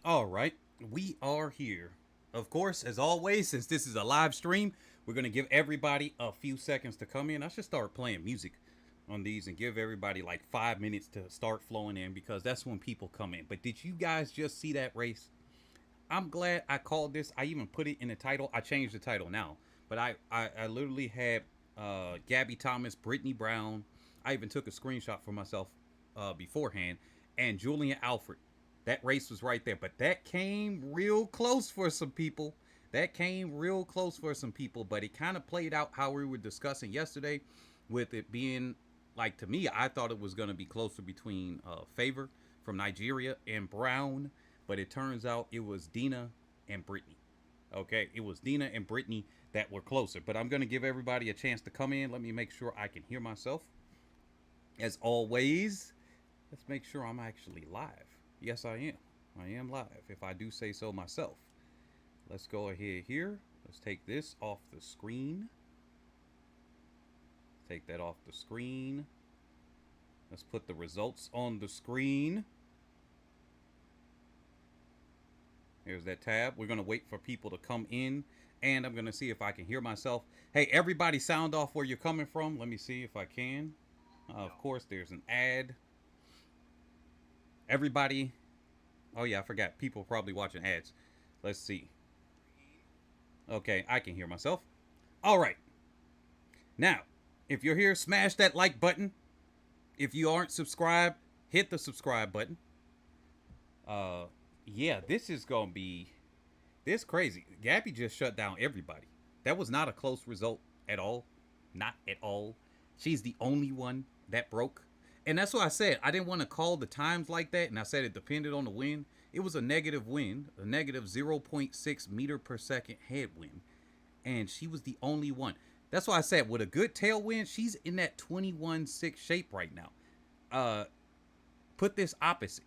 All right, we are here. Of course, as always, since this is a live stream, we're going to give everybody a few seconds to come in. I should start playing music on these and give everybody like 5 minutes to start flowing in because that's when people come in. But did you guys just see that race? I'm glad I called this. I even put it in the title. I changed the title now. But I literally had Gabby Thomas, Brittany Brown. I even took a screenshot for myself beforehand. And Julien Alfred. That race was right there. But that came real close for some people. But it kind of played out how we were discussing yesterday with it being, like, to me, I thought it was going to be closer between Favor from Nigeria and Brown. But it turns out it was Dina and Brittany. Okay, it was Dina and Brittany that were closer. But I'm going to give everybody a chance to come in. Let me make sure I can hear myself. As always, let's make sure I'm actually live. Yes, I am. I am live, if I do say so myself. Let's go ahead here. Let's take this off the screen. Take that off the screen. Let's put the results on the screen. Here's that tab. We're going to wait for people to come in. And I'm going to see if I can hear myself. Hey, everybody sound off where you're coming from. Let me see if I can. Of course, there's an ad. Everybody. Oh, yeah, I forgot. People probably watching ads. Let's see. Okay, I can hear myself. All right. Now, if you're here, smash that like button. If you aren't subscribed, hit the subscribe button. Yeah, this is going to be... This crazy. Gabby just shut down everybody. That was not a close result at all. Not at all. She's the only one that broke. And that's what I said. I didn't want to call the times like that. And I said it depended on the wind. It was a negative wind. A negative 0.6 meter per second headwind. And she was the only one. That's why I said with a good tailwind, she's in that 21-6 shape right now. Put this opposite.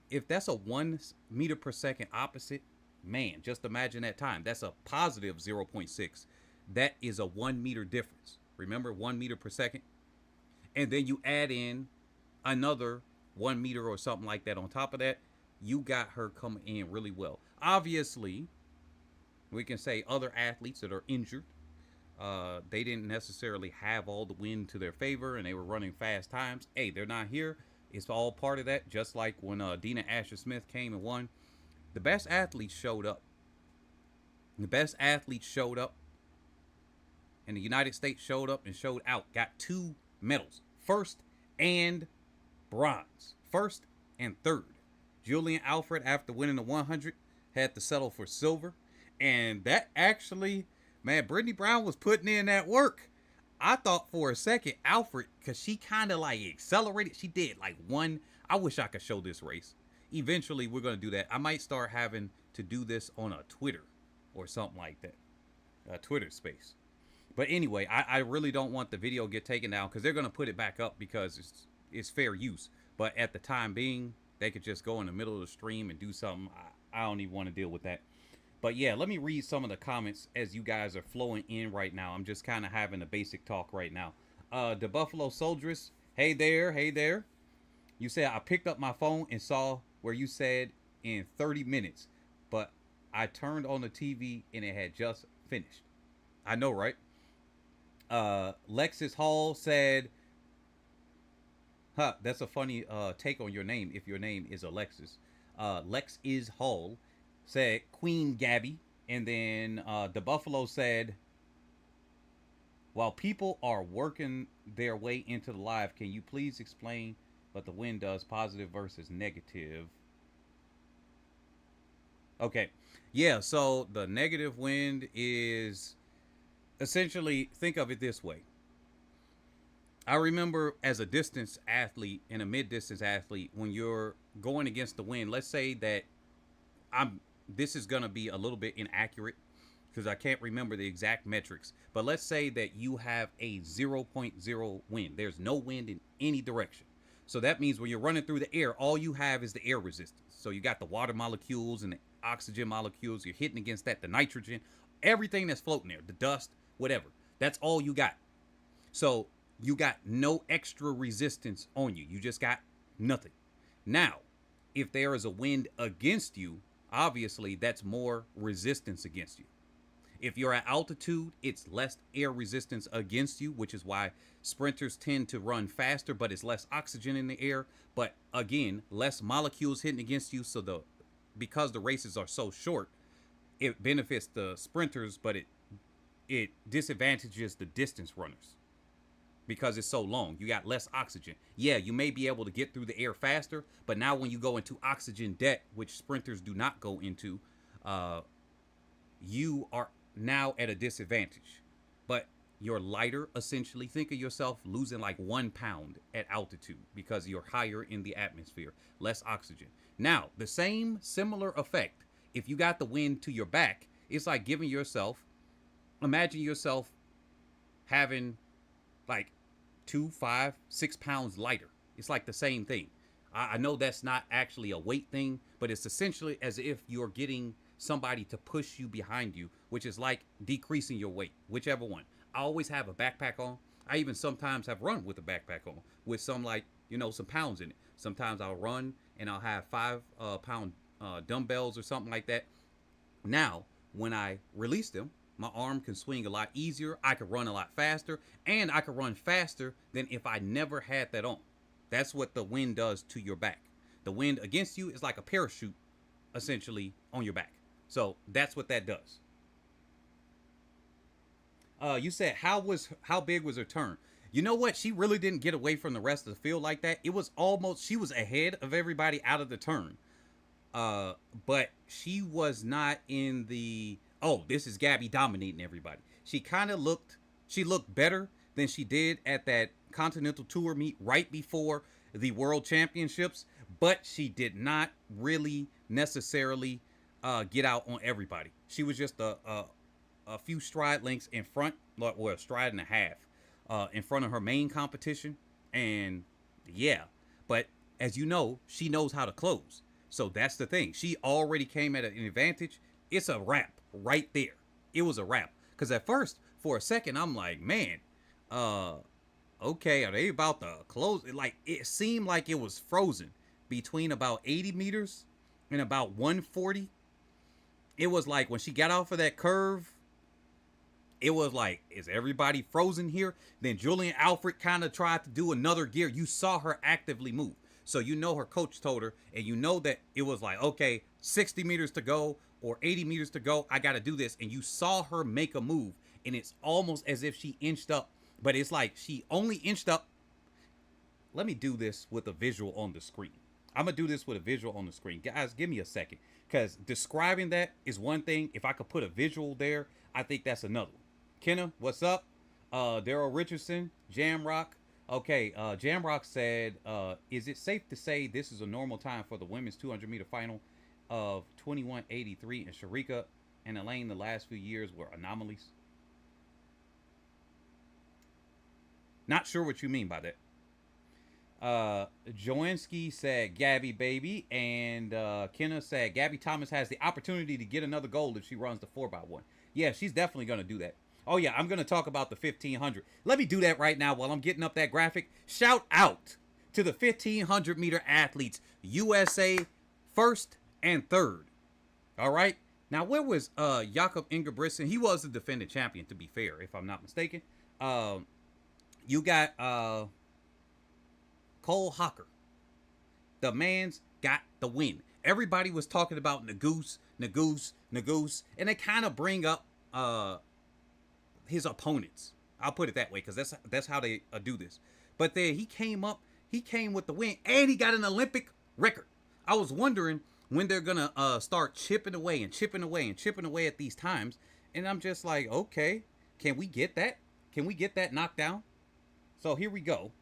If that's a 1 meter per second opposite, man, just imagine that time. That's a positive 0.6. That is a 1 meter difference. Remember, 1 meter per second? And then you add in another 1 meter or something like that on top of that. You got her coming in really well. Obviously, we can say other athletes that are injured, they didn't necessarily have all the wind to their favor and they were running fast times. Hey, they're not here. It's all part of that, just like when Dina Asher-Smith came and won. The best athletes showed up. And the United States showed up and showed out. Got 2 medals. First and bronze. First and third. Julien Alfred, after winning the 100, had to settle for silver. And that actually, man, Brittany Brown was putting in that work. I thought for a second, Alfred, because she kind of like accelerated. She did like one. I wish I could show this race. Eventually, we're going to do that. I might start having to do this on a Twitter or something like that. A Twitter space. But anyway, I really don't want the video to get taken down because they're going to put it back up because it's fair use. But at the time being, they could just go in the middle of the stream and do something. I don't even want to deal with that. But yeah, let me read some of the comments as you guys are flowing in right now. I'm just kind of having a basic talk right now. The Buffalo Soldieress, hey there. You said, I picked up my phone and saw where you said in 30 minutes. But I turned on the TV and it had just finished. I know, right? Lexus Hall said, that's a funny take on your name if your name is Alexis. Lex is Hall said Queen Gabby. And then the Buffalo said, while people are working their way into the live, can you please explain what the wind does, positive versus negative? Okay. Yeah, so the negative wind is essentially, think of it this way. I remember as a distance athlete and a mid-distance athlete, when you're going against the wind, let's say that this is going to be a little bit inaccurate because I can't remember the exact metrics. But let's say that you have a 0.0 wind. There's no wind in any direction. So that means when you're running through the air, all you have is the air resistance. So you got the water molecules and the oxygen molecules. You're hitting against that, the nitrogen, everything that's floating there, the dust, whatever. That's all you got. So you got no extra resistance on you. You just got nothing. Now, If there is a wind against you, obviously that's more resistance against you. If you're at altitude, it's less air resistance against you, which is why sprinters tend to run faster, but it's less oxygen in the air. But again, less molecules hitting against you. So because the races are so short, it benefits the sprinters, but it disadvantages the distance runners because it's so long. You got less oxygen. Yeah, you may be able to get through the air faster, but now when you go into oxygen debt, which sprinters do not go into, you are now at a disadvantage. But you're lighter, essentially. Think of yourself losing like 1 pound at altitude because you're higher in the atmosphere, less oxygen. Now, the same similar effect, if you got the wind to your back, it's like giving yourself, imagine yourself having like 2, 5, 6 pounds lighter. It's like the same thing. I know that's not actually a weight thing, but it's essentially as if you're getting somebody to push you behind you, which is like decreasing your weight, whichever one. I always have a backpack on. I even sometimes have run with a backpack on with some like, some pounds in it. Sometimes I'll run and I'll have 5 pound dumbbells or something like that. Now, when I release them, my arm can swing a lot easier. I can run a lot faster, and I can run faster than if I never had that on. That's what the wind does to your back. The wind against you is like a parachute, essentially, on your back. So that's what that does. You said how big was her turn? You know what? She really didn't get away from the rest of the field like that. It was almost, she was ahead of everybody out of the turn. But she was not in the, oh, this is Gabby dominating everybody. She looked better than she did at that Continental Tour meet right before the World Championships, but she did not really necessarily get out on everybody. She was just a few stride lengths in front, or a stride and a half in front of her main competition. And yeah, but as you know, she knows how to close. So that's the thing. She already came at an advantage. It's a wrap right there. It was a wrap. Because at first, for a second, I'm like, man, okay, are they about to close? Like, it seemed like it was frozen between about 80 meters and about 140. It was like when she got off of that curve, it was like, is everybody frozen here? Then Julien Alfred kind of tried to do another gear. You saw her actively move. So you know her coach told her, and you know that it was like, okay, 60 meters to go or 80 meters to go. I got to do this. And you saw her make a move, and it's almost as if she inched up, but it's like she only inched up. Let me do this with a visual on the screen. I'm going to do this with a visual on the screen. Guys, give me a second, because describing that is one thing. If I could put a visual there, I think that's another one. Kenna, what's up? Daryl Richardson, Jamrock. Okay, Jamrock said, is it safe to say this is a normal time for the women's 200-meter final of 21:83, and Sharika and Elaine the last few years were anomalies? Not sure what you mean by that. Joanski said, Gabby baby, and Kenna said, Gabby Thomas has the opportunity to get another gold if she runs the 4x1. Yeah, she's definitely going to do that. Oh, yeah, I'm going to talk about the 1,500. Let me do that right now while I'm getting up that graphic. Shout out to the 1,500-meter athletes, USA first and third. All right? Now, where was Jakob Ingebrigtsen? He was the defending champion, to be fair, if I'm not mistaken. You got Cole Hocker. The man's got the win. Everybody was talking about Nagoose, and they kind of bring up his opponents. I'll put it that way, because that's how they do this. But then he came with the win, and he got an Olympic record. I was wondering when they're gonna start chipping away at these times, and I'm just like, okay, can we get that? Can we get that knocked down? So here we go.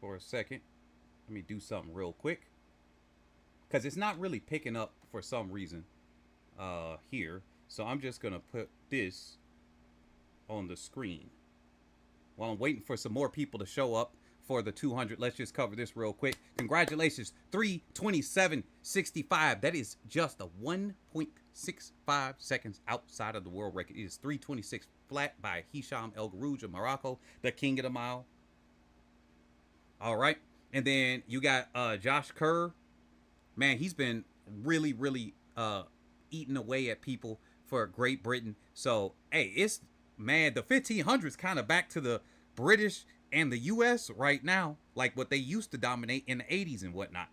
For a second, let me do something real quick, because it's not really picking up for some reason here. So I'm just going to put this on the screen. While I'm waiting for some more people to show up for the 200, let's just cover this real quick. Congratulations, 3:27.65. That is just a 1.65 seconds outside of the world record. It is 3:26 flat by Hisham El Garouj of Morocco, the king of the mile. All right. And then you got Josh Kerr. Man, he's been really, really eating away at people for Great Britain. So, hey, it's, man, the 1500s kind of back to the British and the US right now, like what they used to dominate in the 80s and whatnot.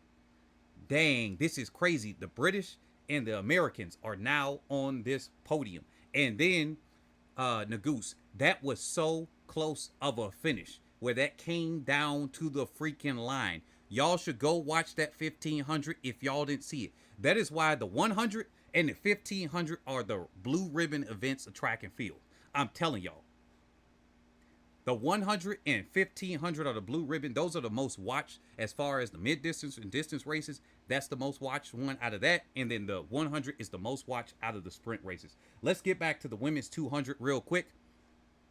Dang, this is crazy. The British and the Americans are now on this podium. And then Nagoose, that was so close of a finish where that came down to the freaking line. Y'all should go watch that 1500 if y'all didn't see it. That is why the 100 and the 1500 are the blue ribbon events of track and field. I'm telling y'all. The 100 and 1500 are the blue ribbon. Those are the most watched as far as the mid distance and distance races. That's the most watched one out of that. And then the 100 is the most watched out of the sprint races. Let's get back to the women's 200 real quick.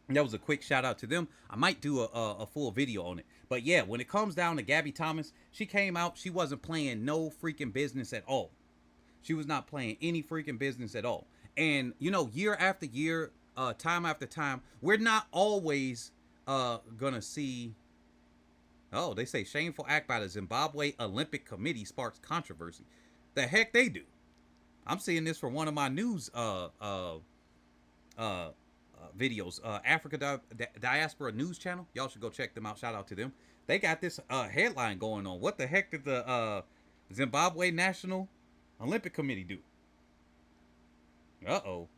That was a quick shout out to them. I might do a full video on it. But yeah, when it comes down to Gabby Thomas, she came out. She wasn't playing no freaking business at all. She was not playing any freaking business at all. And, you know, year after year, time after time, we're not always gonna see. Oh, they say shameful act by the Zimbabwe Olympic Committee sparks controversy. The heck they do. I'm seeing this from one of my news videos, Africa Diaspora News Channel. Y'all should go check them out. Shout out to them. They got this headline going on. What the heck did the Zimbabwe National Olympic Committee do? Uh-oh.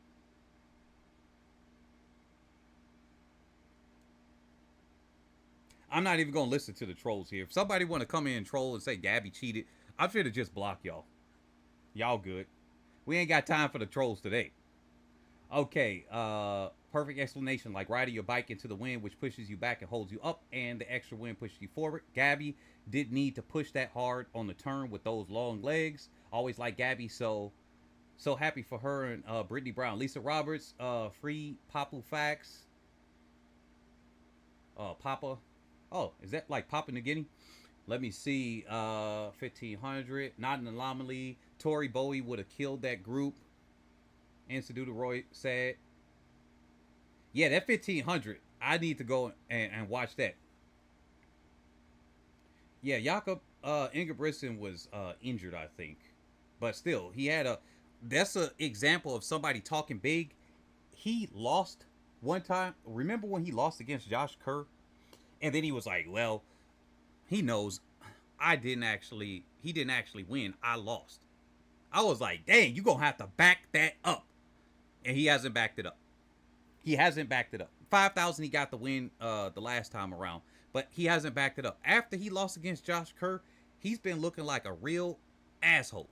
I'm not even going to listen to the trolls here. If somebody want to come in and troll and say Gabby cheated, I'm sure to just block y'all. Y'all good. We ain't got time for the trolls today. Okay, perfect explanation, like riding your bike into the wind, which pushes you back and holds you up, and the extra wind pushes you forward. Gabby didn't need to push that hard on the turn with those long legs. Always like Gabby, so happy for her and Brittany Brown. Lisa Roberts, free Papu Facts. Papa. Oh, is that like Papua New Guinea? Let me see. 1500. Not an anomaly. Tori Bowie would have killed that group. Institute Roy said. Yeah, that 1500. I need to go and watch that. Yeah, Jakob Ingebrigtsen was injured, I think. But still, he had a... That's an example of somebody talking big. He lost one time. Remember when he lost against Josh Kerr? And then he was like, well, he knows he didn't actually win. I lost. I was like, dang, you're going to have to back that up. And he hasn't backed it up. He hasn't backed it up. 5,000 he got the win the last time around. But he hasn't backed it up. After he lost against Josh Kerr, he's been looking like a real asshole.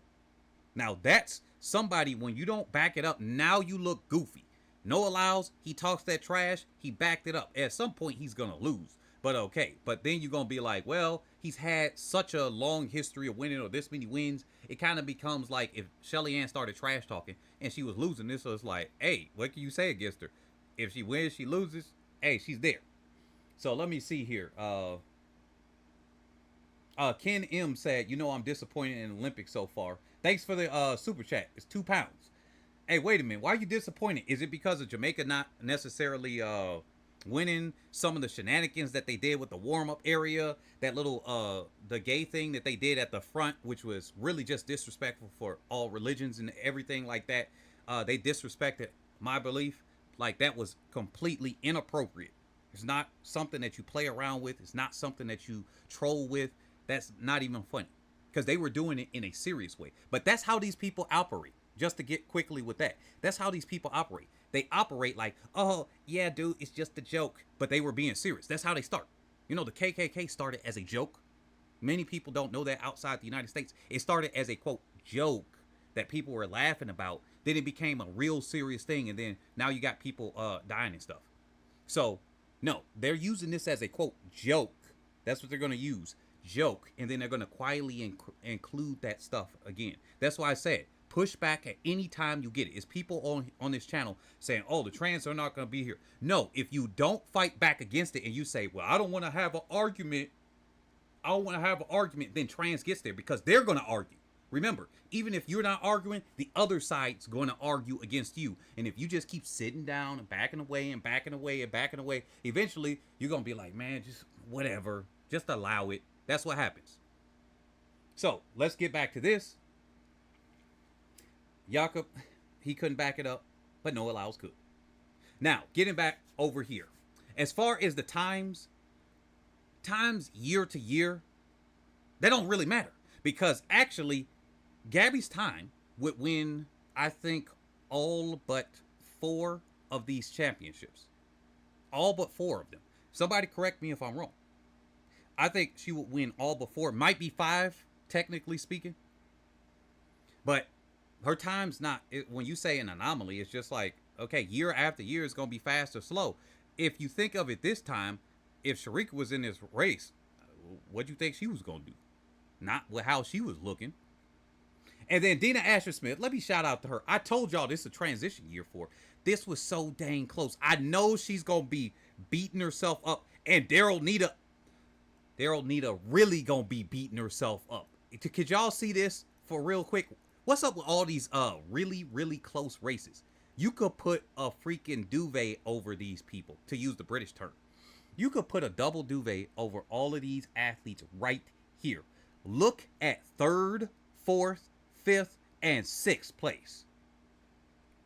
Now, that's somebody, when you don't back it up, now you look goofy. No allows, he talks that trash, he backed it up. At some point, he's going to lose. But okay, but then you're going to be like, well, he's had such a long history of winning or this many wins. It kind of becomes like if Shelly Ann started trash talking and she was losing this. So it's like, hey, what can you say against her? If she wins, she loses. Hey, she's there. So let me see here. Ken M said, you know, I'm disappointed in the Olympics so far. Thanks for the super chat. It's £2. Hey, wait a minute. Why are you disappointed? Is it because of Jamaica not necessarily winning, some of the shenanigans that they did with the warm-up area, that little the gay thing that they did at the front, which was really just disrespectful for all religions and everything like that? They disrespected my belief. Like, that was completely inappropriate. It's not something that you play around with. It's not something that you troll with. That's not even funny, because they were doing it in a serious way. But that's how these people operate. Just to get quickly with that, that's how these people operate. They operate like, oh, yeah, dude, it's just a joke. But they were being serious. That's how they start. You know, the KKK started as a joke. Many people don't know that outside the United States. It started as a, quote, joke that people were laughing about. Then it became a real serious thing. And then now you got people dying and stuff. So, no, they're using this as a, quote, joke. That's what they're going to use. Joke. And then they're going to quietly include that stuff again. That's why I said, push back at any time you get it. It's people on this channel saying, oh, the trans are not going to be here. No, if you don't fight back against it and you say, well, I don't want to have an argument. I don't want to have an argument. Then trans gets there because they're going to argue. Remember, even if you're not arguing, the other side's going to argue against you. And if you just keep sitting down and backing away and backing away, eventually you're going to be like, man, just whatever. Just allow it. That's what happens. So let's get back to this. Jakob, he couldn't back it up, but Noah Lyles could. Now, getting back over here. As far as the times year to year, they don't really matter. Because actually, Gabby's time would win, I think, all but 4 of these championships. All but 4 of them. Somebody correct me if I'm wrong. I think she would win all but 4. Might be 5, technically speaking. But her time's not, when you say an anomaly, it's just like, okay, year after year is going to be fast or slow. If you think of it this time, if Sharika was in this race, what do you think she was going to do? Not with how she was looking. And then Dina Asher-Smith, let me shout out to her. I told y'all this is a transition year for her. This was so dang close. I know she's going to be beating herself up. And Daryl Nita really going to be beating herself up. Could y'all see this for real quick? What's up with all these really, really close races? You could put a freaking duvet over these people, to use the British term. You could put a double duvet over all of these athletes right here. Look at 3rd, 4th, 5th, and 6th place.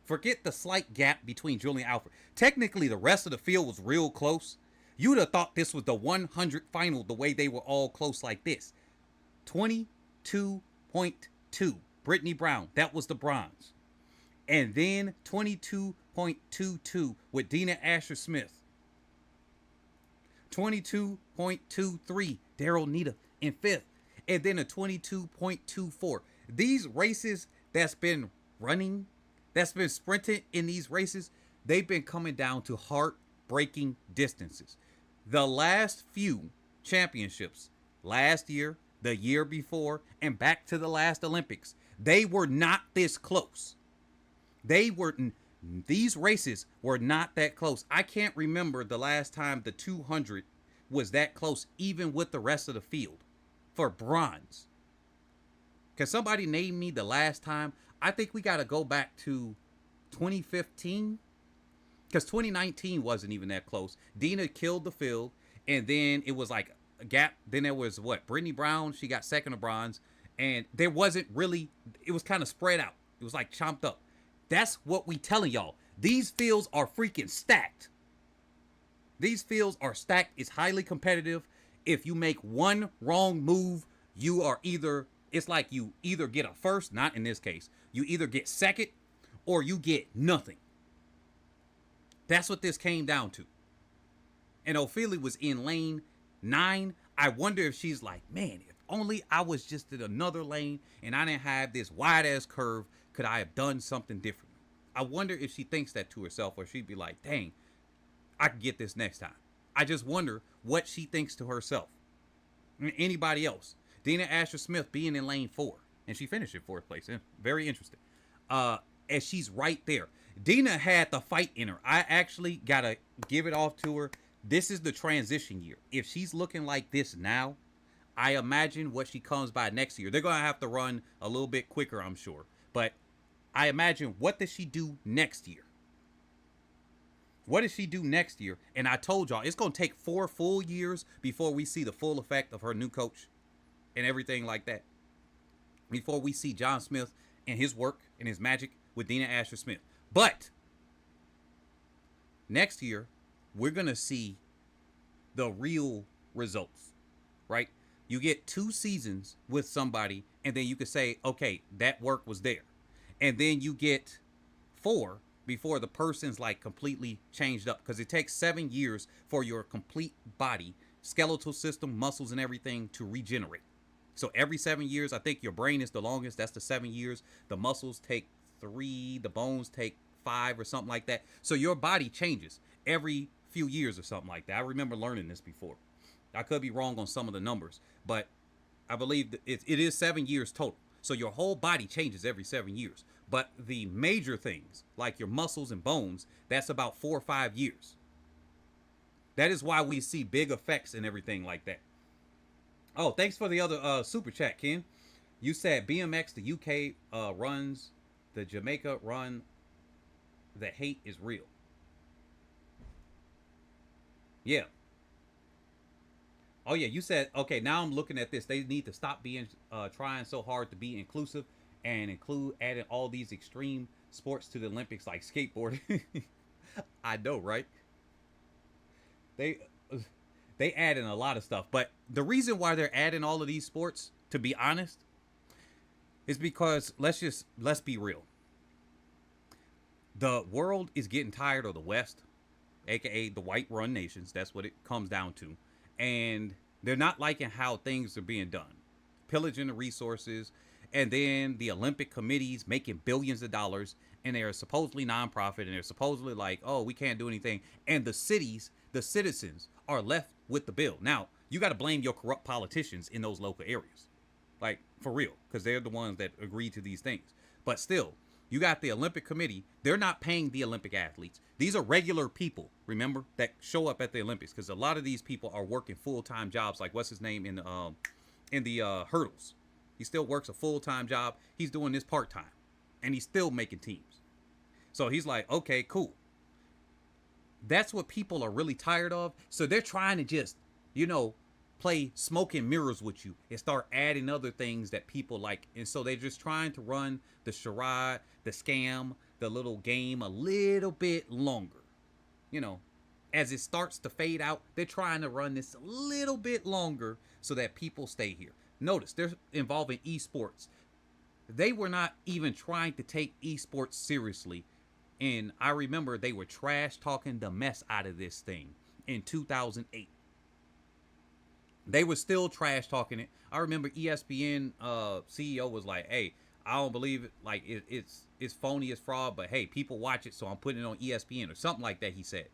Forget the slight gap between Julien and Alfred. Technically, the rest of the field was real close. You'd have thought this was the 100 final the way they were all close like this. 22.2. Brittany Brown, that was the bronze. And then 22.22 with Dina Asher-Smith. 22.23, Daryl Nita in 5th. And then a 22.24. These races that's been running, that's been sprinted in these races, they've been coming down to heartbreaking distances. The last few championships, last year, the year before, and back to the last Olympics, they were not this close. These races were not that close. I can't remember the last time the 200 was that close, even with the rest of the field, for bronze. Can somebody name me the last time? I think we got to go back to 2015, because 2019 wasn't even that close. Dina killed the field, and then it was like a gap. Then there was Brittany Brown, she got 2nd of bronze, and there wasn't really, it was kind of spread out. It was like chomped up. That's what we telling y'all. These fields are freaking stacked. These fields are stacked. It's highly competitive. If you make one wrong move, you are either, it's like you either get a first, not in this case. You either get 2nd or you get nothing. That's what this came down to. And Ophelia was in lane 9. I wonder if she's like, man, if only I was just in another lane and I didn't have this wide ass curve, could I have done something different? I wonder if she thinks that to herself, or she'd be like, dang, I could get this next time. I just wonder what she thinks to herself. Anybody else? Dina Asher-Smith being in lane 4, and she finished in 4th place. Very interesting. As she's right there. Dina had the fight in her. I actually got to give it off to her. This is the transition year. If she's looking like this now, I imagine what she comes by next year. They're going to have to run a little bit quicker, I'm sure. But I imagine, what does she do next year? What does she do next year? And I told y'all, it's going to take 4 full years before we see the full effect of her new coach and everything like that. Before we see John Smith and his work and his magic with Dina Asher-Smith. But next year, we're going to see the real results, right? You get 2 seasons with somebody, and then you can say, okay, that work was there. And then you get 4 before the person's like completely changed up, because it takes 7 years for your complete body, skeletal system, muscles, and everything to regenerate. So every 7 years, I think your brain is the longest. That's the 7 years. The muscles take 3, the bones take 5 or something like that. So your body changes every few years or something like that. I remember learning this before. I could be wrong on some of the numbers, but I believe that it is 7 years total. So your whole body changes every 7 years. But the major things, like your muscles and bones, that's about 4 or 5 years. That is why we see big effects and everything like that. Oh, thanks for the other super chat, Ken. You said BMX, the UK runs, the Jamaica run, the hate is real. Yeah. Oh yeah, you said okay. Now I'm looking at this. They need to stop being trying so hard to be inclusive and include adding all these extreme sports to the Olympics like skateboarding. I know, right? They they add in a lot of stuff, but the reason why they're adding all of these sports, to be honest, is because let's be real. The world is getting tired of the West, aka the white run nations. That's what it comes down to. And they're not liking how things are being done, pillaging the resources, and then the Olympic committees making billions of dollars, and they're supposedly nonprofit, and they're supposedly like, oh, we can't do anything. And the cities, the citizens are left with the bill. Now, you got to blame your corrupt politicians in those local areas. Like, for real, because they're the ones that agree to these things. But still, you got the Olympic Committee. They're not paying the Olympic athletes. These are regular people, remember, that show up at the Olympics, because a lot of these people are working full-time jobs. Like, what's his name in the hurdles? He still works a full-time job. He's doing this part-time, and he's still making teams. So he's like, okay, cool. That's what people are really tired of. So they're trying to just, you know, play smoke and mirrors with you and start adding other things that people like. And so they're just trying to run the charade, the scam, the little game a little bit longer. You know, as it starts to fade out, they're trying to run this a little bit longer so that people stay here. Notice they're involving esports. They were not even trying to take esports seriously. And I remember they were trash talking the mess out of this thing in 2008. They were still trash talking it. I remember ESPN CEO was like, "Hey, I don't believe it. Like it's phony, it's fraud. But hey, people watch it, so I'm putting it on ESPN or something like that." He said,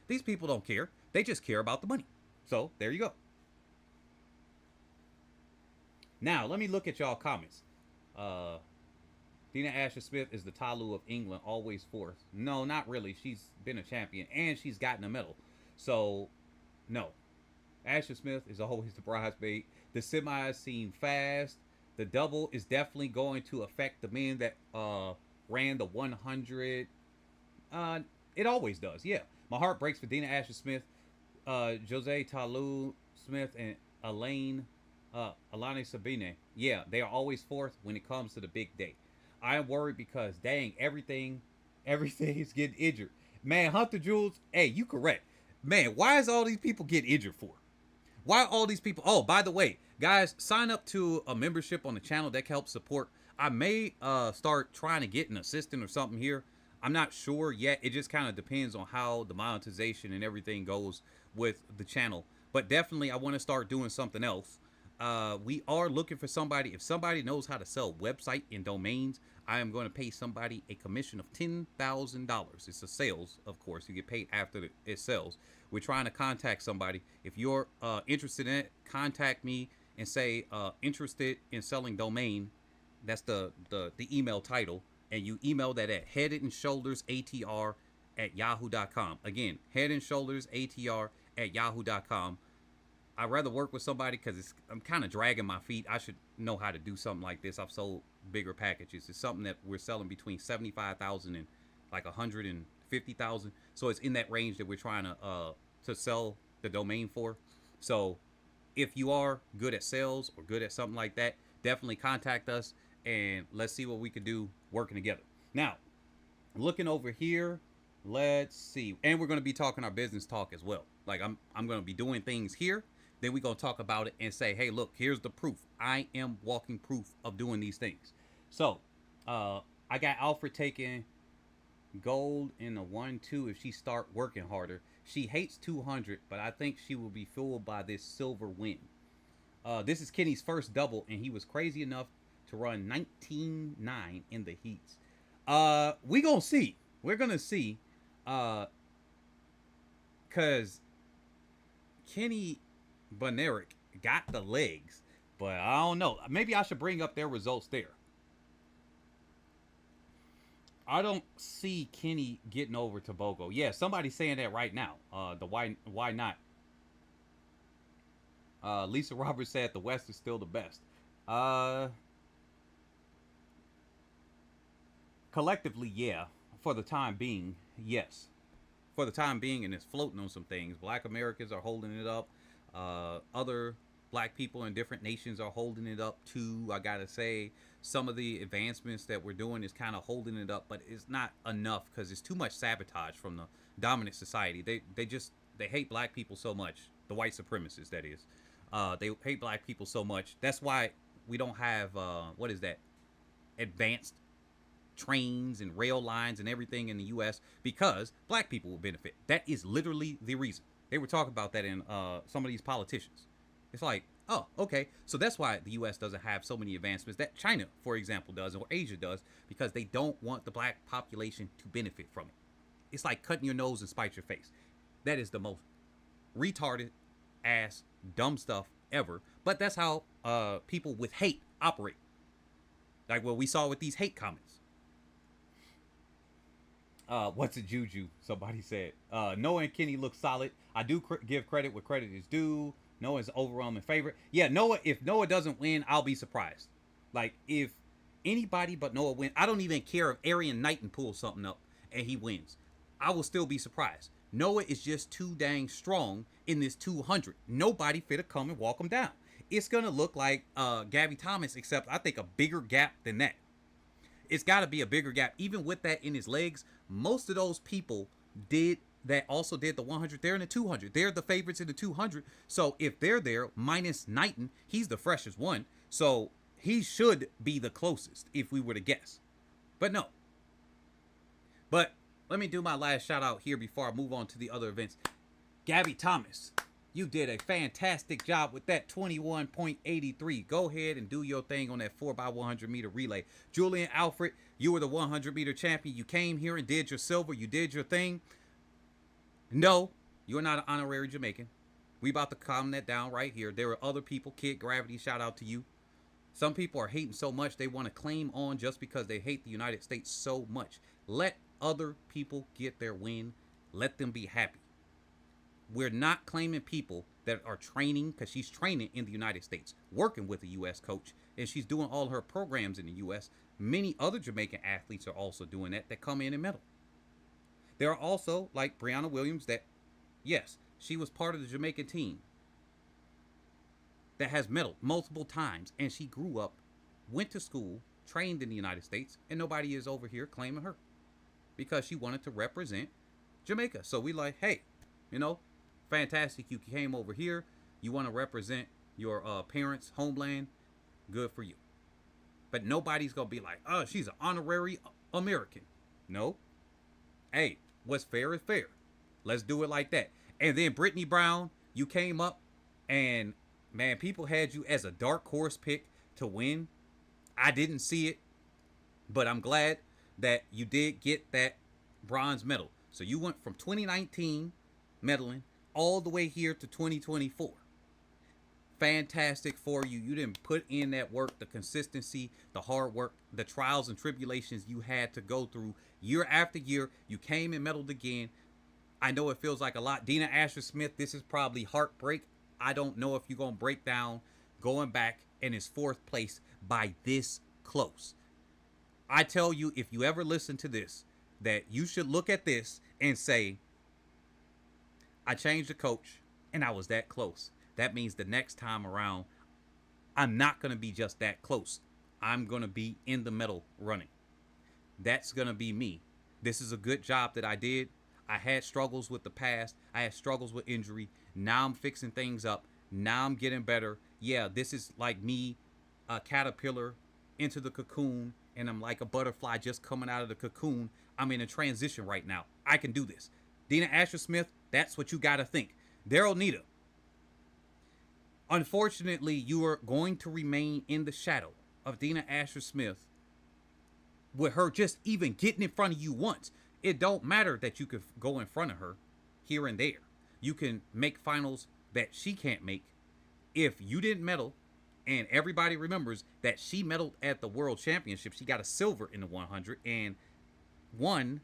"These people don't care. They just care about the money." So there you go. Now let me look at y'all comments. Uh, Dina Asher Smith is the Talu of England, always fourth. No, not really. She's been a champion and she's gotten a medal. So, no. Asher Smith is always the bridesmaid. The semis seem fast. The double is definitely going to affect the men that ran the 100. It always does, yeah. My heart breaks for Dina Asher Smith, Jose Talu Smith, and Alani Sabine. Yeah, they are always fourth when it comes to the big day. I am worried because dang, everything is getting injured. Man, Hunter Jules, hey, you correct. Man, why is all these people getting injured for? Why all these people? Oh, by the way, guys, sign up to a membership on the channel that can help support. I may start trying to get an assistant or something here. I'm not sure yet. It just kind of depends on how the monetization and everything goes with the channel. But definitely, I want to start doing something else. We are looking for somebody. If somebody knows how to sell website and domains, I am going to pay somebody a commission of $10,000. It's a sales, of course. You get paid after it sells. We're trying to contact somebody. If you're interested in it, contact me and say interested in selling domain. That's the email title. And you email that at HeadAndShouldersATR at yahoo.com. Again, HeadAndShouldersATR at yahoo.com. I'd rather work with somebody because I'm kind of dragging my feet. I should know how to do something like this. I've sold bigger packages. It's something that we're selling between 75,000 and like 150,000. So it's in that range that we're trying to sell the domain for. So if you are good at sales or good at something like that, definitely contact us and let's see what we could do working together. Now, looking over here, let's see. And we're going to be talking our business talk as well. Like I'm going to be doing things here. Then we're going to talk about it and say, hey, look, here's the proof. I am walking proof of doing these things. So, I got Alfred taking gold in a 1-2 if she start working harder. She hates 200, but I think she will be fooled by this silver win. This is Kenny's first double, and he was crazy enough to run 19-9 in the heats. We going to see. We're going to see. Because Kenny Bonerick got the legs, but I don't know. Maybe I should bring up their results there. I don't see Kenny getting over to Bogo. Yeah, somebody's saying that right now. The why not? Lisa Roberts said the West is still the best. Collectively, yeah. For the time being, yes. For the time being, and it's floating on some things. Black Americans are holding it up. Other black people in different nations are holding it up too. I gotta say, some of the advancements that we're doing is kind of holding it up, but it's not enough because it's too much sabotage from the dominant society. They hate black people so much. The white supremacists, that is. They hate black people so much. That's why we don't have what is that? Advanced trains and rail lines and everything in the U.S. because black people will benefit. That is literally the reason. They were talking about that in some of these politicians. It's like, oh, okay. So that's why the U.S. doesn't have so many advancements that China, for example, does, or Asia does, because they don't want the black population to benefit from it. It's like cutting your nose and spite your face. That is the most retarded ass dumb stuff ever. But that's how people with hate operate. Like what we saw with these hate comments. What's a juju? Somebody said. Noah and Kenny look solid. I do give credit where credit is due. Noah's overwhelming favorite. Yeah, Noah. If Noah doesn't win, I'll be surprised. Like if anybody but Noah wins, I don't even care if Arian Knighton pulls something up and he wins. I will still be surprised. Noah is just too dang strong in this 200. Nobody fit to come and walk him down. It's gonna look like Gabby Thomas, except I think a bigger gap than that. It's got to be a bigger gap. Even with that in his legs, most of those people also did the 100. They're in the 200. They're the favorites in the 200. So if they're there, minus Knighton, he's the freshest one. So he should be the closest if we were to guess. But no. But let me do my last shout out here before I move on to the other events. Gabby Thomas, you did a fantastic job with that 21.83. Go ahead and do your thing on that 4x100 meter relay. Julien, Alfred, you were the 100 meter champion. You came here and did your silver. You did your thing. No, you're not an honorary Jamaican. We about to calm that down right here. There are other people. Kid Gravity, shout out to you. Some people are hating so much they want to claim on just because they hate the United States so much. Let other people get their win. Let them be happy. We're not claiming people that are training, because she's training in the United States, working with a U.S. coach, and she's doing all her programs in the U.S. Many other Jamaican athletes are also doing that come in and medal. There are also, like Brianna Williams, that, yes, she was part of the Jamaican team that has medaled multiple times, and she grew up, went to school, trained in the United States, and nobody is over here claiming her because she wanted to represent Jamaica. So we like, hey, fantastic, you came over here. You want to represent your parents' homeland. Good for you. But nobody's going to be like, oh, she's an honorary American. No. Hey, what's fair is fair. Let's do it like that. And then Brittany Brown, you came up and, man, people had you as a dark horse pick to win. I didn't see it, but I'm glad that you did get that bronze medal. So you went from 2019 medaling all the way here to 2024. Fantastic for you. You didn't put in that work, the consistency, the hard work, the trials and tribulations you had to go through year after year. You came and medaled again. I know it feels like a lot. Dina Asher-Smith, this is probably heartbreak. I don't know if you're going to break down going back in his fourth place by this close. I tell you, if you ever listen to this, that you should look at this and say, I changed the coach and I was that close. That means the next time around, I'm not going to be just that close. I'm going to be in the medal running. That's going to be me. This is a good job that I did. I had struggles with the past. I had struggles with injury. Now I'm fixing things up. Now I'm getting better. Yeah, this is like me, a caterpillar into the cocoon, and I'm like a butterfly just coming out of the cocoon. I'm in a transition right now. I can do this. Dina Asher-Smith, that's what you got to think. Daryl Nita, unfortunately, you are going to remain in the shadow of Dina Asher-Smith with her just even getting in front of you once. It don't matter that you could go in front of her here and there. You can make finals that she can't make. If you didn't medal, and everybody remembers that she medaled at the World Championship, she got a silver in the 100 and won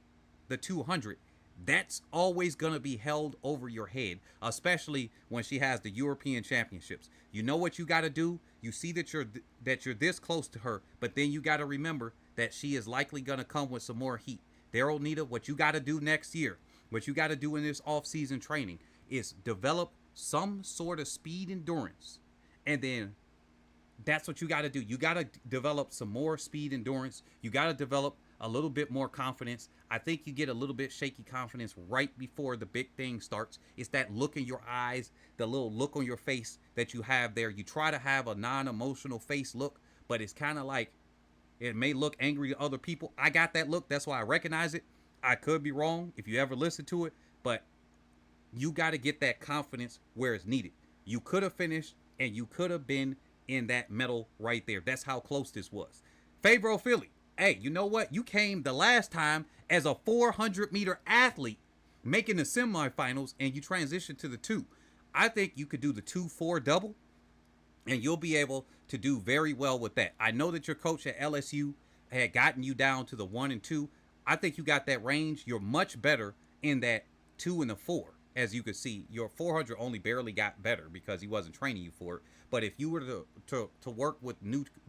the 200. That's always going to be held over your head, especially when she has the European Championships. You know what you got to do? You see that you're this close to her, but then you got to remember that she is likely going to come with some more heat. Daryl Nita, what you got to do next year, what you got to do in this off-season training is develop some sort of speed endurance. And then that's what you got to do. You got to develop some more speed endurance. You got to develop a little bit more confidence. I think you get a little bit shaky confidence right before the big thing starts. It's that look in your eyes, the little look on your face that you have there. You try to have a non-emotional face look, but it's kind of like it may look angry to other people. I got that look. That's why I recognize it. I could be wrong if you ever listen to it, but you got to get that confidence where it's needed. You could have finished and you could have been in that medal right there. That's how close this was. Fabro Philly, hey, you know what? You came the last time as a 400-meter athlete making the semifinals, and you transitioned to the 2. I think you could do the 2-4 double, and you'll be able to do very well with that. I know that your coach at LSU had gotten you down to the 1 and 2. I think you got that range. You're much better in that 2 and the 4. As you could see, your 400 only barely got better because he wasn't training you for it. But if you were to work with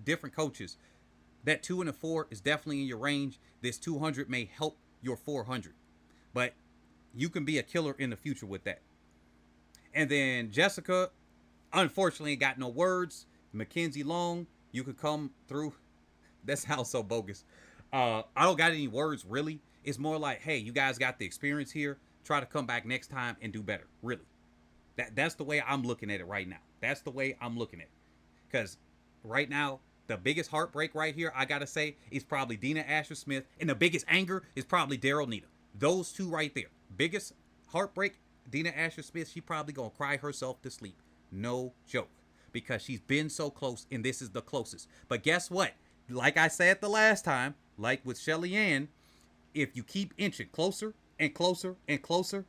different coaches, that 2 and a 4 is definitely in your range. This 200 may help your 400, but you can be a killer in the future with that. And then Jessica, unfortunately, got no words. Mackenzie Long, you could come through. That sounds so bogus. I don't got any words really. It's more like, hey, you guys got the experience here. Try to come back next time and do better. Really, that's the way I'm looking at it right now. That's the way I'm looking at it. Because right now, the biggest heartbreak right here, I gotta say, is probably Dina Asher-Smith, and the biggest anger is probably Daryl Nita. Those two right there. Biggest heartbreak, Dina Asher-Smith. She probably gonna cry herself to sleep. No joke, because she's been so close, and this is the closest. But guess what? Like I said the last time, like with Shelly Ann, if you keep inching closer and closer and closer,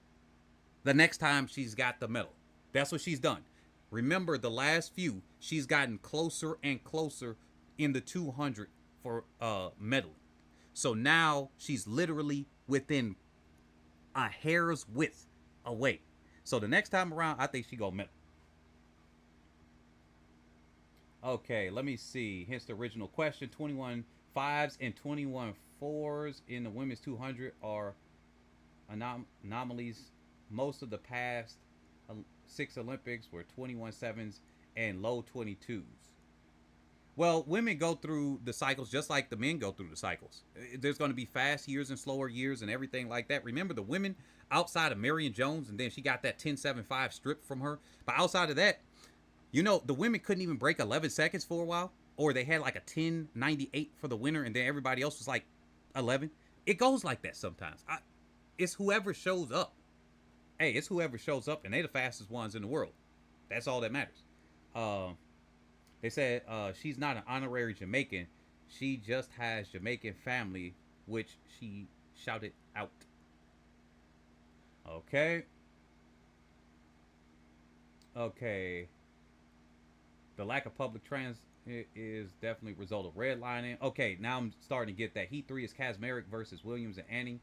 the next time she's got the medal. That's what she's done. Remember, the last few, she's gotten closer and closer in the 200 for medaling. So now she's literally within a hair's width away. So the next time around, I think she gonna medal. Okay, let me see. Here's the original question. 21 5s and 21 4s in the women's 200 are anomalies. Most of the past 6 Olympics were 21 7s and low 22s. Well, women go through the cycles just like the men go through the cycles. There's going to be fast years and slower years and everything like that. Remember, the women outside of Marion Jones, and then she got that 10.75 strip from her. But outside of that, you know, the women couldn't even break 11 seconds for a while, or they had like a 10.98 for the winner, and then everybody else was like 11. It goes like that sometimes. It's whoever shows up. Hey, it's whoever shows up, and they're the fastest ones in the world. That's all that matters. They said she's not an honorary Jamaican. She just has Jamaican family, which she shouted out. Okay. Okay. The lack of public transit is definitely a result of redlining. Okay, now I'm starting to get that. Heat 3 is Kazmarek versus Williams and Anning.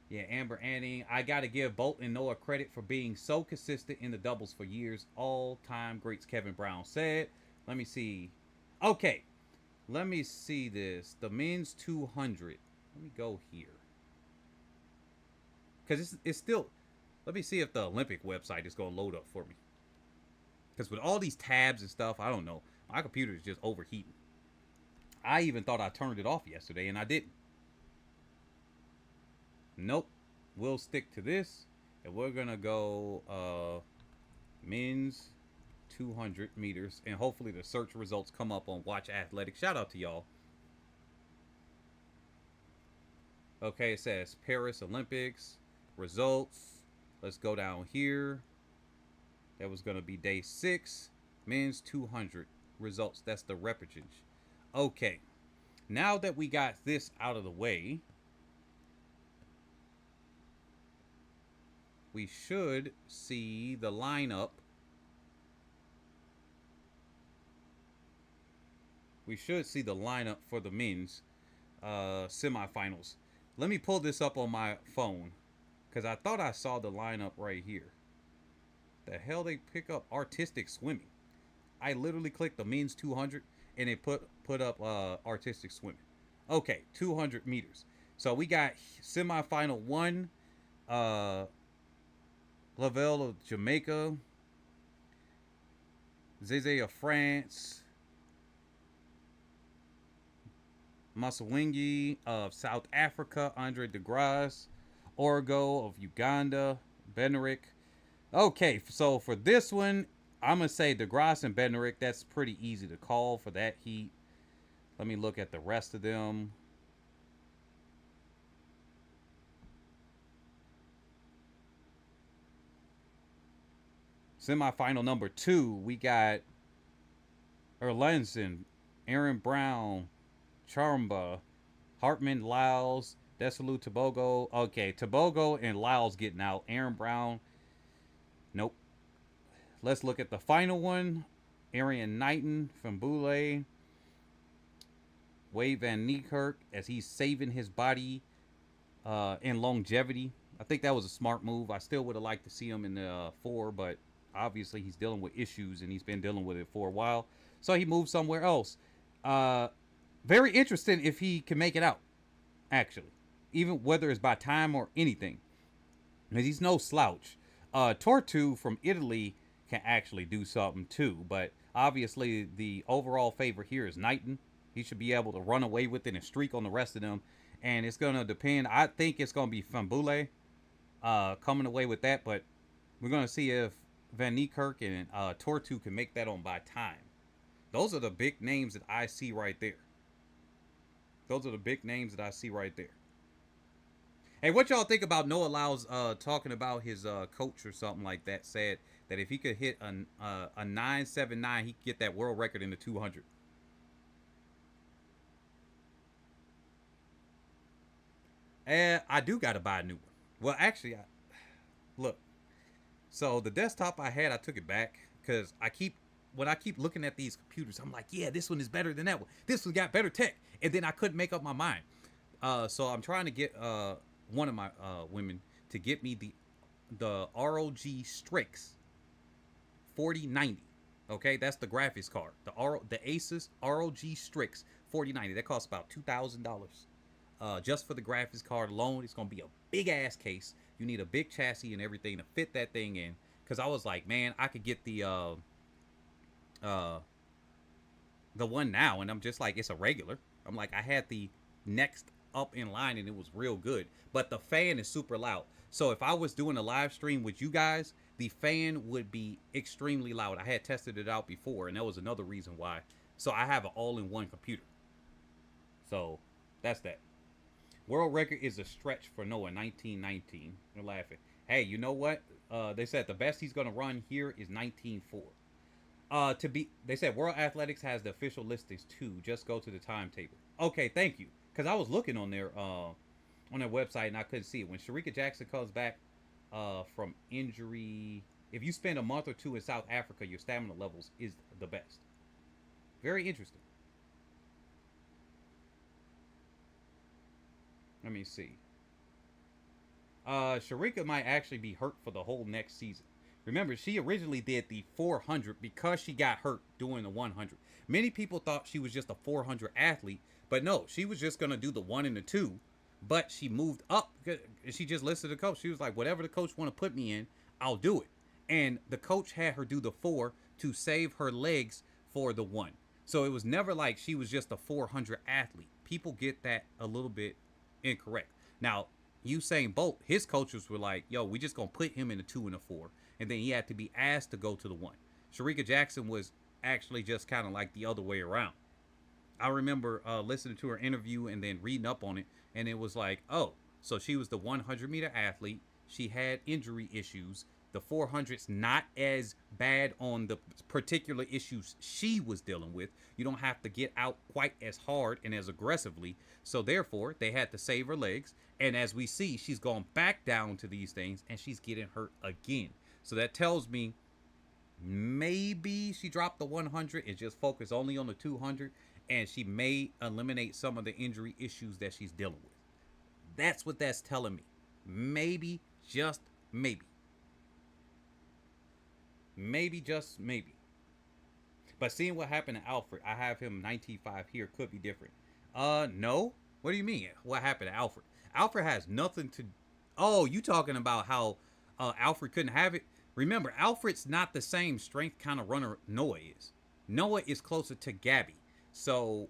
Yeah, Amber Anning. I got to give Bolt and Noah credit for being so consistent in the doubles for years. All-time greats, Kevin Brown said. Let me see. Okay. Let me see this. The men's 200. Let me go here. Because it's still... Let me see if the Olympic website is going to load up for me. Because with all these tabs and stuff, I don't know. My computer is just overheating. I even thought I turned it off yesterday, and I didn't. Nope. We'll stick to this. And we're going to go men's 200 meters. And hopefully the search results come up on Watch Athletics. Shout out to y'all. Okay, it says Paris Olympics results. Let's go down here. That was going to be day 6. Men's 200 results. That's the repechage. Okay. Now that we got this out of the way, we should see the lineup. We should see the lineup for the men's semifinals. Let me pull this up on my phone, because I thought I saw the lineup right here. The hell they pick up artistic swimming? I literally clicked the men's 200 and it put up artistic swimming. Okay, 200 meters. So we got semifinal 1, Lavelle of Jamaica Zeze of France. Masawingi of South Africa. Andre DeGrasse. Orgo of Uganda. Benerick. Okay, so for this one, I'm going to say DeGrasse and Benerick. That's pretty easy to call for that heat. Let me look at the rest of them. Semifinal number 2, we got Erlenson, Aaron Brown, Charmba, Hartman, Lyles, Desalu, Tobogo. Okay, Tobogo and Lyles getting out. Aaron Brown, nope. Let's look at the final one. Arian Knighton from Boulay. Wade Van Niekerk as he's saving his body in longevity. I think that was a smart move. I still would have liked to see him in the 4, but obviously he's dealing with issues and he's been dealing with it for a while. So he moved somewhere else. Very interesting if he can make it out, actually. Even whether it's by time or anything. Because he's no slouch. Tortu from Italy can actually do something too. But obviously the overall favorite here is Knighton. He should be able to run away with it and streak on the rest of them. And it's going to depend. I think it's going to be Fambule coming away with that. But we're going to see if Van Niekerk and Tortu can make that on by time. Those are the big names that I see right there. Those are the big names that I see right there. Hey, what y'all think about Noah Lyles talking about his coach or something like that? Said that if he could hit a 9.79, he could get that world record in the 200. And I do got to buy a new one. Well, actually, look. So the desktop I had, I took it back because when I keep looking at these computers, I'm like, yeah, this one is better than that one. This one got better tech. And then I couldn't make up my mind. So I'm trying to get one of my women to get me the ROG Strix 4090. Okay, that's the graphics card. The Asus ROG Strix 4090. That costs about $2,000. Just for the graphics card alone. It's gonna be a big ass case. You need a big chassis and everything to fit that thing in. Cause I was like, man, I could get the one now, and I'm just like, it's a regular. I'm like, I had the next up in line and it was real good, but the fan is super loud. So if I was doing a live stream with you guys, the fan would be extremely loud. I had tested it out before, and that was another reason why. So I have an all-in-one computer. So that's that. World record is a stretch for Noah, 1919. You're laughing. Hey, you know what? They said the best he's gonna run here is 19.4. They said World Athletics has the official listings too. Just go to the timetable. Okay, thank you. Because I was looking on their website and I couldn't see it. When Sharika Jackson comes back from injury, if you spend a month or two in South Africa, your stamina levels is the best. Very interesting. Let me see. Sharika might actually be hurt for the whole next season. Remember, she originally did the 400 because she got hurt doing the 100. Many people thought she was just a 400 athlete, but no, she was just going to do the 1 and the 2, but she moved up. She just listened to the coach. She was like, whatever the coach want to put me in, I'll do it. And the coach had her do the 4 to save her legs for the 1. So it was never like she was just a 400 athlete. People get that a little bit incorrect. Now, Usain Bolt, his coaches were like, yo, we just going to put him in the 2 and the 4. And then he had to be asked to go to the 1. Sharika Jackson was actually just kind of like the other way around. I remember listening to her interview and then reading up on it. And it was like, oh, so she was the 100-meter athlete. She had injury issues. The 400's not as bad on the particular issues she was dealing with. You don't have to get out quite as hard and as aggressively. So therefore, they had to save her legs. And as we see, she's gone back down to these things and she's getting hurt again. So that tells me maybe she dropped the 100 and just focused only on the 200. And she may eliminate some of the injury issues that she's dealing with. That's what that's telling me. Maybe, just maybe. Maybe, just maybe. But seeing what happened to Alfred, I have him 19.5 here, could be different. No. What do you mean? What happened to Alfred? Alfred has nothing to... Oh, you talking about how Alfred couldn't have it? Remember, Alfred's not the same strength kind of runner Noah is. Noah is closer to Gabby. So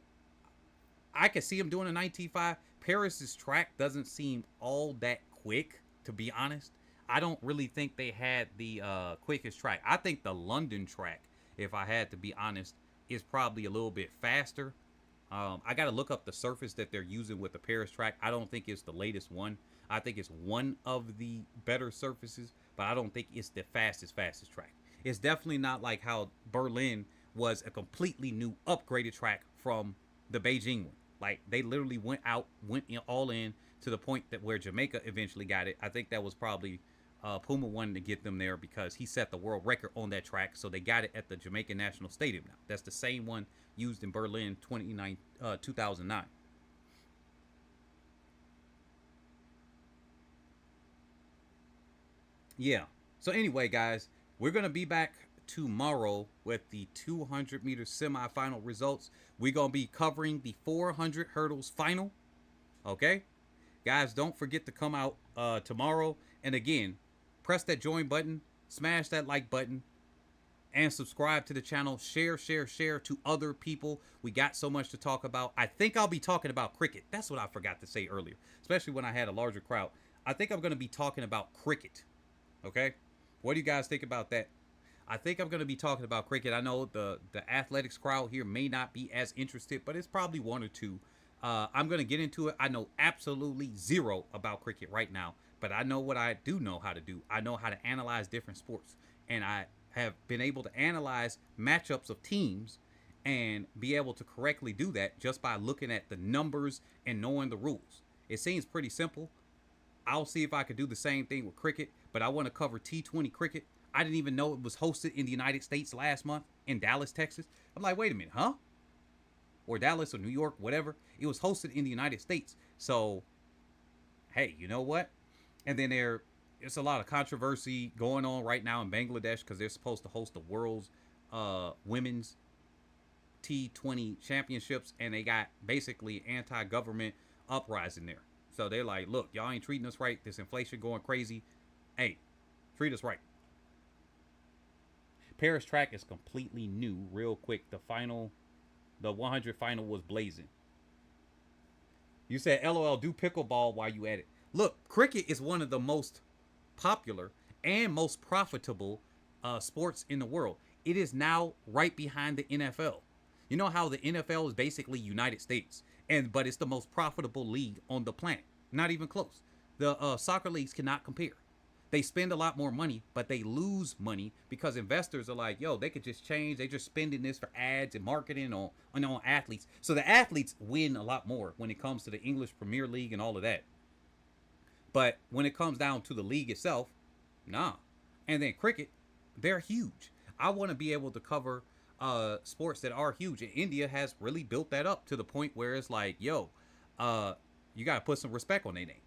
I could see him doing a 19.5. Paris's track doesn't seem all that quick, to be honest. I don't really think they had the quickest track. I think the London track, if I had to be honest, is probably a little bit faster. I got to look up the surface that they're using with the Paris track. I don't think it's the latest one. I think it's one of the better surfaces, but I don't think it's the fastest track. It's definitely not like how Berlin was a completely new upgraded track from the Beijing one. Like, they literally went all in to the point that where Jamaica eventually got it. I think that was probably Puma wanted to get them there because he set the world record on that track. So they got it at the Jamaican National Stadium now. That's the same one used in Berlin 2009. Yeah. So anyway, guys, we're going to be back tomorrow with the 200 meter semifinal results. We're going to be covering the 400 hurdles final. Okay? Guys, don't forget to come out tomorrow. And again, press that join button, smash that like button, and subscribe to the channel. Share to other people. We got so much to talk about. I think I'll be talking about cricket. That's what I forgot to say earlier, especially when I had a larger crowd. I think I'm going to be talking about cricket. Okay? What do you guys think about that? I think I'm going to be talking about cricket. I know the athletics crowd here may not be as interested, but it's probably one or two. I'm going to get into it. I know absolutely zero about cricket right now, but I know what I do know how to do. I know how to analyze different sports, and I have been able to analyze matchups of teams and be able to correctly do that just by looking at the numbers and knowing the rules. It seems pretty simple. I'll see if I could do the same thing with cricket, but I want to cover T20 cricket. I didn't even know it was hosted in the United States last month in Dallas, Texas. I'm like, wait a minute, huh? Or Dallas or New York, whatever. It was hosted in the United States. So, hey, you know what? And then there's a lot of controversy going on right now in Bangladesh because they're supposed to host the world's women's T20 championships, and they got basically anti-government uprising there. So they're like, look, y'all ain't treating us right. This inflation going crazy. Hey, treat us right. Paris track is completely new. Real quick, the 100 final was blazing. You said, LOL, do pickleball while you at it. Look, cricket is one of the most popular and most profitable sports in the world. It is now right behind the NFL. You know how the NFL is basically United States, but it's the most profitable league on the planet. Not even close. The soccer leagues cannot compare. They spend a lot more money, but they lose money because investors are like, yo, they could just change. They're just spending this for ads and marketing on athletes. So the athletes win a lot more when it comes to the English Premier League and all of that. But when it comes down to the league itself, nah. And then cricket, they're huge. I want to be able to cover sports that are huge. And India has really built that up to the point where it's like, yo, you got to put some respect on their name.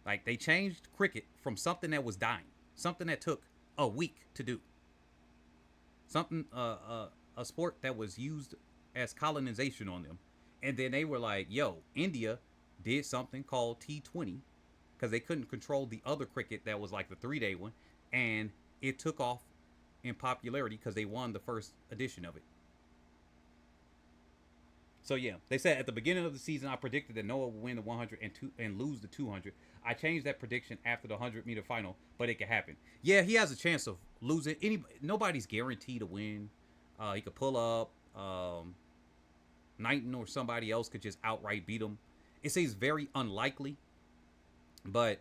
Like, they changed cricket from something that was dying, something that took a week to do, something a sport that was used as colonization on them, and then they were like, yo, India did something called T20 because they couldn't control the other cricket that was like the 3-day one, and it took off in popularity because they won the first edition of it. So yeah, they said at the beginning of the season, I predicted that Noah would win the 100 and lose the 200. I changed that prediction after the 100-meter final, but it could happen. Yeah, he has a chance of losing. Nobody's guaranteed to win. He could pull up. Knighton or somebody else could just outright beat him. It seems very unlikely, but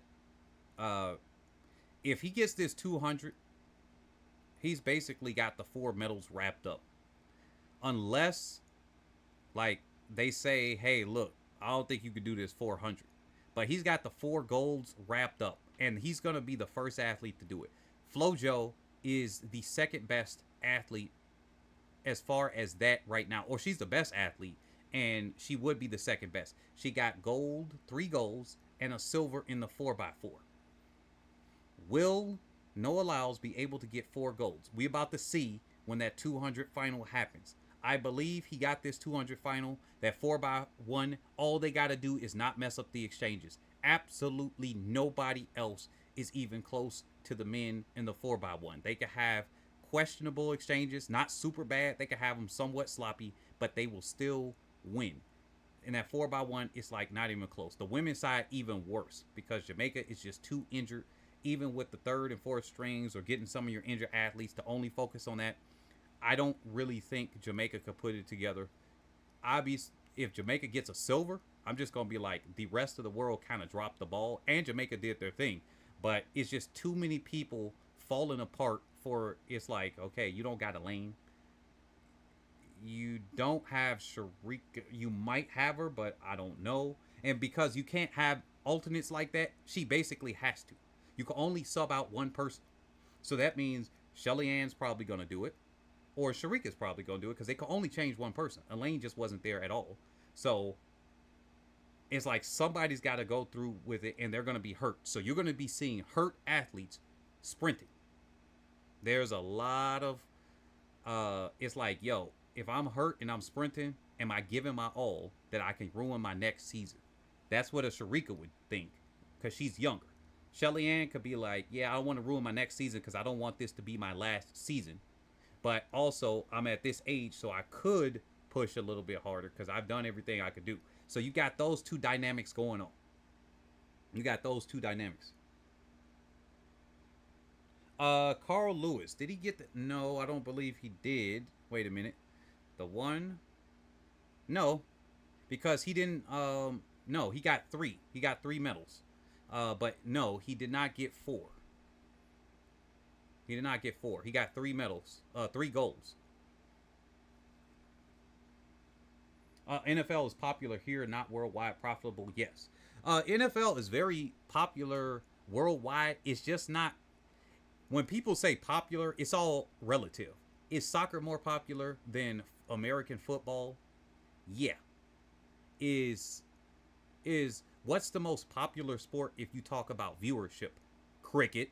if he gets this 200, he's basically got the 4 medals wrapped up. Unless, like, they say, hey, look, I don't think you could do this 400. But he's got the 4 golds wrapped up, and he's going to be the first athlete to do it. Flojo is the second best athlete as far as that right now. Or she's the best athlete, and she would be the second best. She got gold, 3 golds, and a silver in the 4x4. Will Noah Lyles be able to get 4 golds? We about to see when that 200 final happens. I believe he got this 200 final, that 4x1. All they got to do is not mess up the exchanges. Absolutely nobody else is even close to the men in the 4x1. They could have questionable exchanges, not super bad. They could have them somewhat sloppy, but they will still win. In that 4x1, it's like not even close. The women's side, even worse, because Jamaica is just too injured. Even with the third and fourth strings or getting some of your injured athletes to only focus on that, I don't really think Jamaica could put it together. Obviously, if Jamaica gets a silver, I'm just going to be like, the rest of the world kind of dropped the ball, and Jamaica did their thing. But it's just too many people falling apart for, it's like, okay, you don't got a lane. You don't have Sharika. You might have her, but I don't know. And because you can't have alternates like that, she basically has to. You can only sub out one person. So that means Shelly Ann's probably going to do it. Or Sharika's probably going to do it, because they can only change one person. Elaine just wasn't there at all. So it's like somebody's got to go through with it, and they're going to be hurt. So you're going to be seeing hurt athletes sprinting. There's a lot of, it's like, yo, if I'm hurt and I'm sprinting, am I giving my all that I can ruin my next season? That's what a Sharika would think, because she's younger. Shelly Ann could be like, yeah, I don't want to ruin my next season because I don't want this to be my last season. But also, I'm at this age, so I could push a little bit harder because I've done everything I could do. So you got those two dynamics going on. You got those two dynamics. Carl Lewis, did he get the... No, I don't believe he did. Wait a minute. The one... No, because he didn't... No, he got 3. He got 3 medals. But no, he did not get 4. He did not get 4. He got 3 medals. 3 golds. NFL is popular here, not worldwide profitable. Yes. NFL is very popular worldwide. It's just not... When people say popular, it's all relative. Is soccer more popular than American football? Yeah. Is what's the most popular sport if you talk about viewership? Cricket.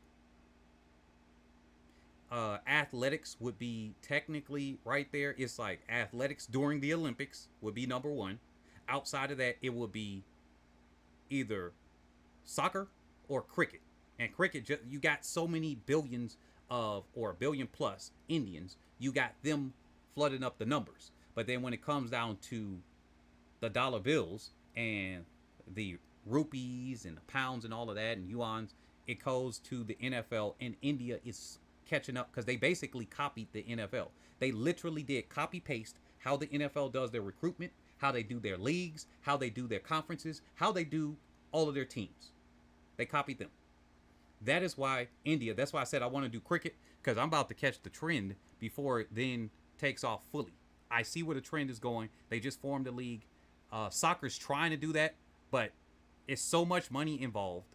Athletics would be technically right there. It's like athletics during the Olympics would be number 1. Outside of that, it would be either soccer or cricket. And cricket, you got so many billions of, or a billion plus Indians, you got them flooding up the numbers. But then when it comes down to the dollar bills and the rupees and the pounds and all of that and yuans, it goes to the NFL, and India is catching up because they basically copied the NFL. They literally did copy paste how the NFL does their recruitment, how they do their leagues, how they do their conferences, how they do all of their teams. They copied them. That is why India, that's why I said I want to do cricket, because I'm about to catch the trend before it then takes off fully. I see where the trend is going. They just formed a league. Soccer's trying to do that, but it's so much money involved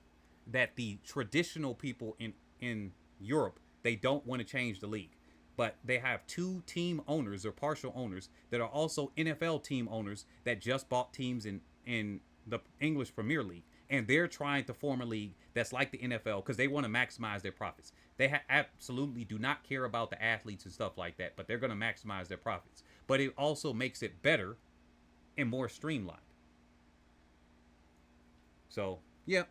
that the traditional people in Europe, they don't want to change the league. But they have 2 team owners or partial owners that are also NFL team owners that just bought teams in the English Premier League. And they're trying to form a league that's like the NFL because they want to maximize their profits. They absolutely do not care about the athletes and stuff like that, but they're going to maximize their profits. But it also makes it better and more streamlined. So, yeah.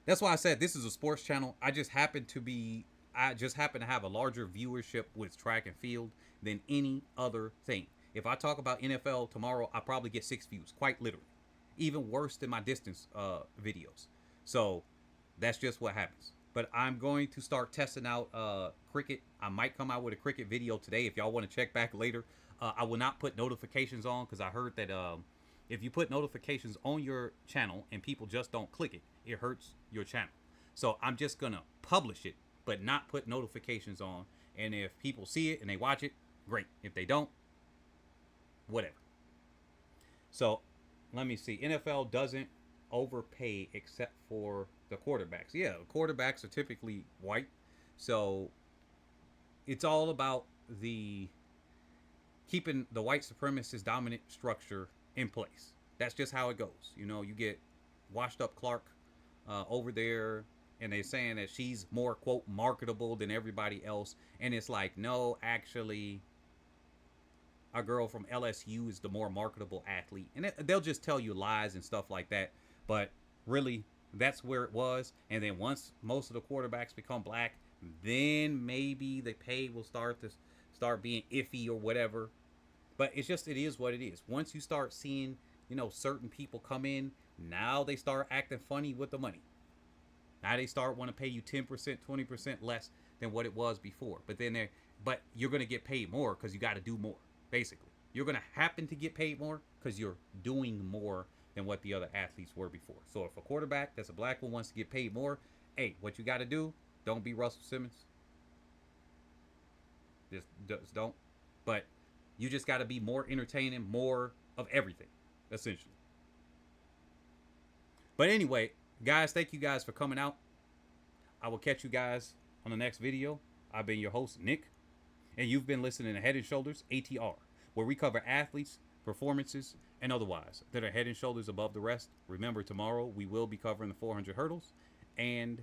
That's why I said this is a sports channel. I just happen to have a larger viewership with track and field than any other thing. If I talk about NFL tomorrow, I probably get 6 views, quite literally. Even worse than my distance videos. So that's just what happens. But I'm going to start testing out cricket. I might come out with a cricket video today if y'all want to check back later. I will not put notifications on because I heard that if you put notifications on your channel and people just don't click it, it hurts your channel. So I'm just going to publish it, but not put notifications on. And if people see it and they watch it, great. If they don't, whatever. So let me see. NFL doesn't overpay except for the quarterbacks. Yeah, quarterbacks are typically white. So it's all about the keeping the white supremacist dominant structure in place. That's just how it goes. You know, you get washed up Clark over there, and they're saying that she's more, quote, marketable than everybody else. And it's like, no, actually, our girl from LSU is the more marketable athlete. And they'll just tell you lies and stuff like that. But really, That's where it was. And then once most of the quarterbacks become black, then maybe the pay will start being iffy or whatever. But it's just, it is what it is. Once you start seeing, certain people come in, now they start acting funny with the money. Now they start want to pay you 10%, 20% less than what it was before. But you're going to get paid more because you got to do more, basically. You're going to happen to get paid more because you're doing more than what the other athletes were before. So if a quarterback that's a black one wants to get paid more, hey, what you got to do, don't be Russell Simmons. Just don't. But you just got to be more entertaining, more of everything, essentially. But anyway, guys, thank you guys for coming out. I will catch you guys on the next video. I've been your host, Nick, and you've been listening to Head and Shoulders ATR, where we cover athletes, performances, and otherwise that are head and shoulders above the rest. Remember, tomorrow we will be covering the 400 hurdles and